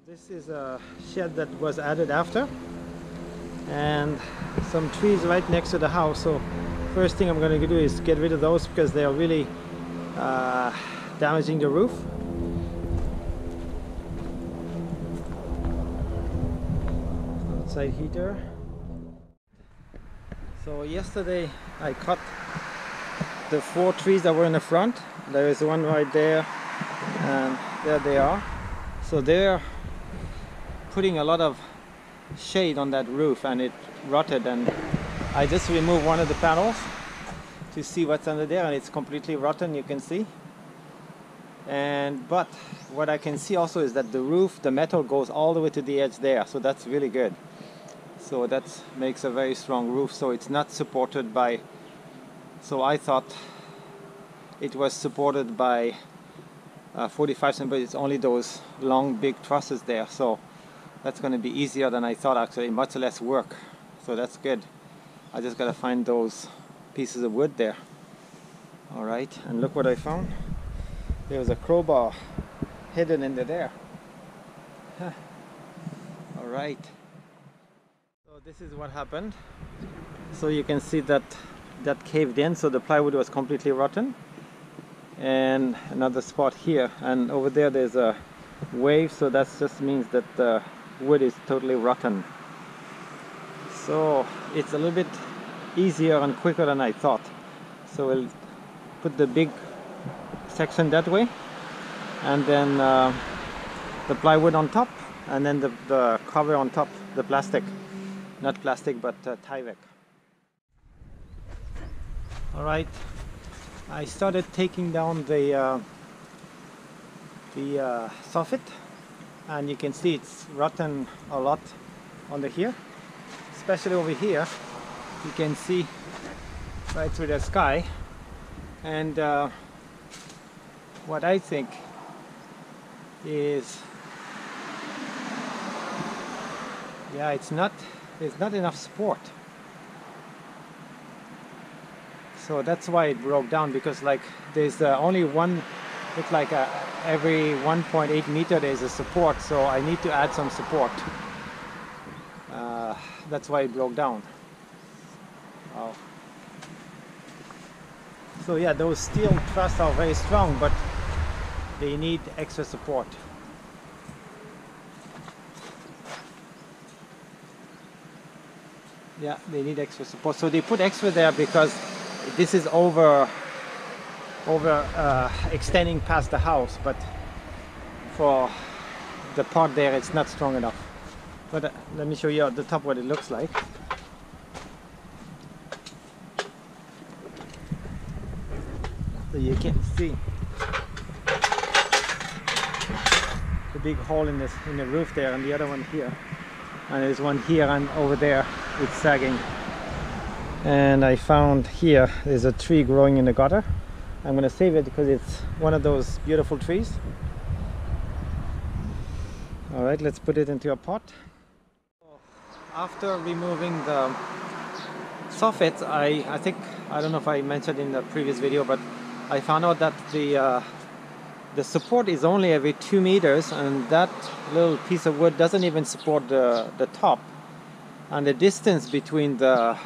This is a shed that was added after, and some trees right next to the house. So first thing I'm going to do is get rid of those because they are really damaging the roof. Outside heater. So yesterday I cut the 4 trees that were in the front. There is one right there, and there they are. So they're putting a lot of shade on that roof, and it rotted, and I just removed one of the panels to see what's under there, and it's completely rotten, you can see. But what I can see also is that the roof, the metal goes all the way to the edge there, so that's really good. So that makes a very strong roof. So it's not supported by, so I thought it was supported by 45 cm, but it's only those long big trusses there. So that's going to be easier than I thought, actually, much less work. So that's good. I just got to find those pieces of wood there. Alright, and look what I found. There was a crowbar hidden in there. Alright. So this is what happened. So you can see that that caved in, so the plywood was completely rotten. And another spot here, and over there there's a wave, so that just means that the wood is totally rotten. So it's a little bit easier and quicker than I thought. So we'll put the big section that way, and then the plywood on top, and then the cover on top, the plastic, not plastic but Tyvek. Alright, I started taking down the soffit, and you can see it's rotten a lot under here, especially over here. You can see right through the sky, and what I think is, yeah, there's not enough support. So that's why it broke down, because like there's only one, it's like every 1.8 meter there's a support, so I need to add some support. That's why it broke down. Wow. So yeah, those steel trusses are very strong, but they need extra support. Yeah, they need extra support. So they put extra there because this is over extending past the house, but for the part there it's not strong enough. But let me show you at the top what it looks like. So you can see the big hole in the roof there, and the other one here, and there's one here, and over there it's sagging. And I found here there's a tree growing in the gutter. I'm going to save it because it's one of those beautiful trees. Alright, let's put it into a pot. After removing the soffits, I don't know if I mentioned in the previous video, but I found out that the support is only every 2 meters, and that little piece of wood doesn't even support the top. And the distance between the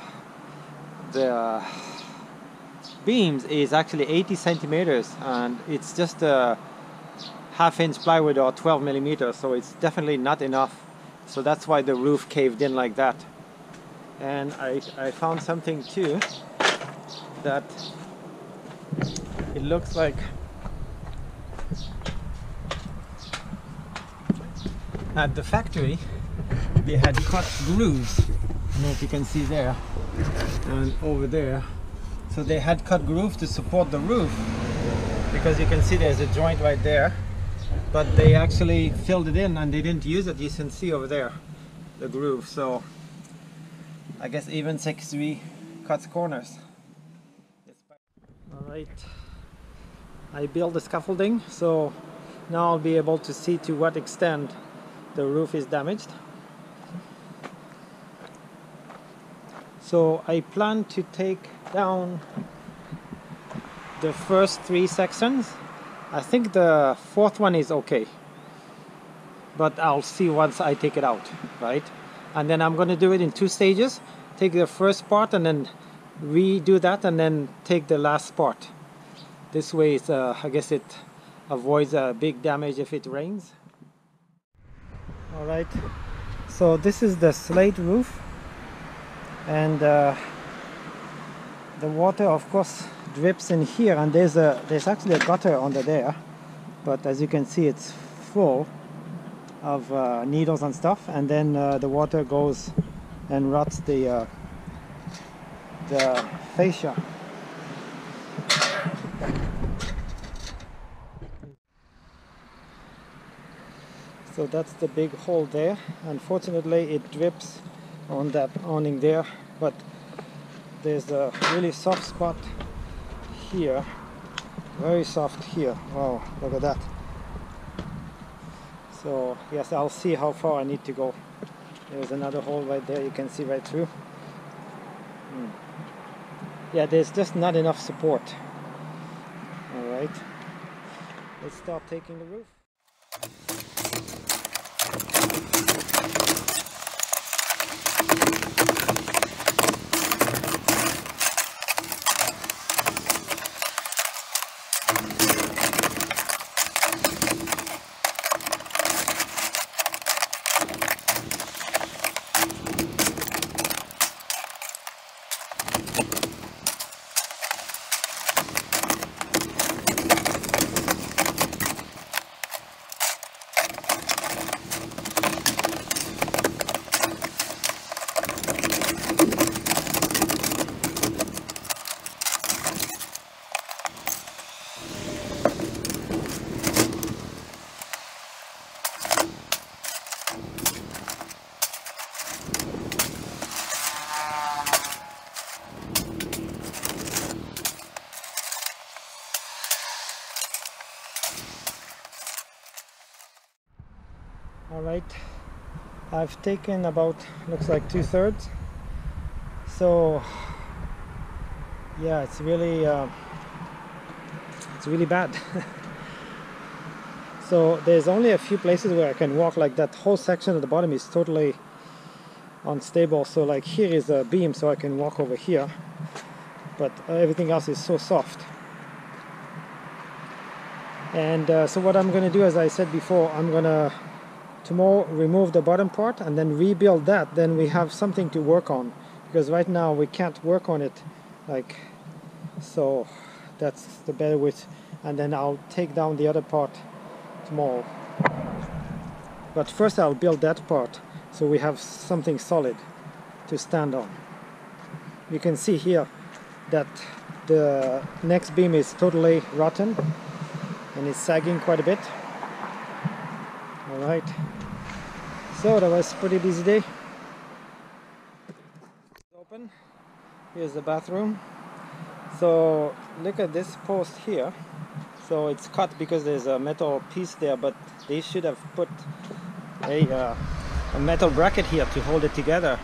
beams is actually 80 centimeters, and it's just a half-inch plywood or 12 millimeters, so it's definitely not enough. So that's why the roof caved in like that. And I found something too, that it looks like at the factory they had cut grooves. I don't know if you can see there and over there. So they had cut grooves to support the roof, because you can see there's a joint right there, but they actually filled it in and they didn't use it. You can see over there the groove. So I guess even 6-3 cuts corners. Alright, I built the scaffolding, so now I'll be able to see to what extent the roof is damaged. So I plan to take down the first 3 sections. I think the 4th one is okay. but I'll see once I take it out, right? And then I'm going to do it in 2 stages. Take the first part and then redo that, and then take the last part. This way it's, I guess it avoids big damage if it rains. Alright, so this is the slate roof, and the water of course drips in here, and there's actually a gutter under there, but as you can see it's full of needles and stuff, and then the water goes and rots the fascia. So that's the big hole there. Unfortunately it drips on that awning there, but there's a really soft spot here, very soft here. Wow, look at that. So yes, I'll see how far I need to go. There's another hole right there, you can see right through. Yeah, there's just not enough support. Alright, let's start taking the roof. Alright, I've taken about, looks like 2/3. So yeah, it's really bad. So there's only a few places where I can walk. Like that whole section at the bottom is totally unstable. So like here is a beam, so I can walk over here, but everything else is so soft. And so what I'm going to do, as I said before, I'm going to tomorrow remove the bottom part and then rebuild that. Then we have something to work on, because right now we can't work on it, like so. That's the better width, and then I'll take down the other part tomorrow. But first I'll build that part so we have something solid to stand on. You can see here that the next beam is totally rotten and it's sagging quite a bit. Alright, so that was a pretty busy day. Open. Here's the bathroom. So look at this post here. So it's cut because there's a metal piece there, but they should have put a metal bracket here to hold it together.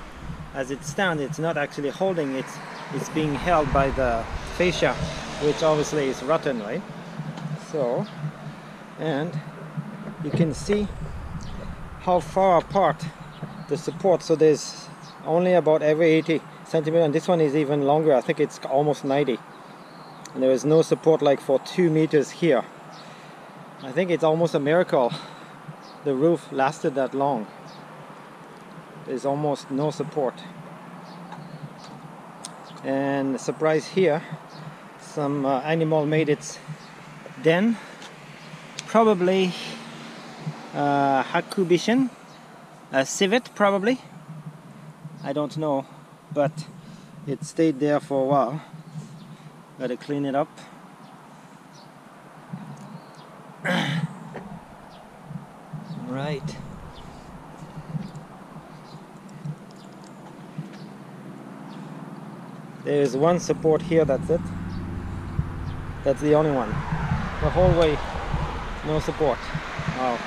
As it stands, it's not actually holding, it's being held by the fascia, which obviously is rotten, right? So, and you can see how far apart the support. So there's only about every 80 centimeters, and this one is even longer. I think it's almost 90. And there is no support like for 2 meters here. I think it's almost a miracle the roof lasted that long. There's almost no support. And surprise here, some animal made its den. Probably Hakubishin, a civet probably. I don't know, but it stayed there for a while. Gotta clean it up. Right. There's one support here, that's it. That's the only one. The whole way, no support. Wow.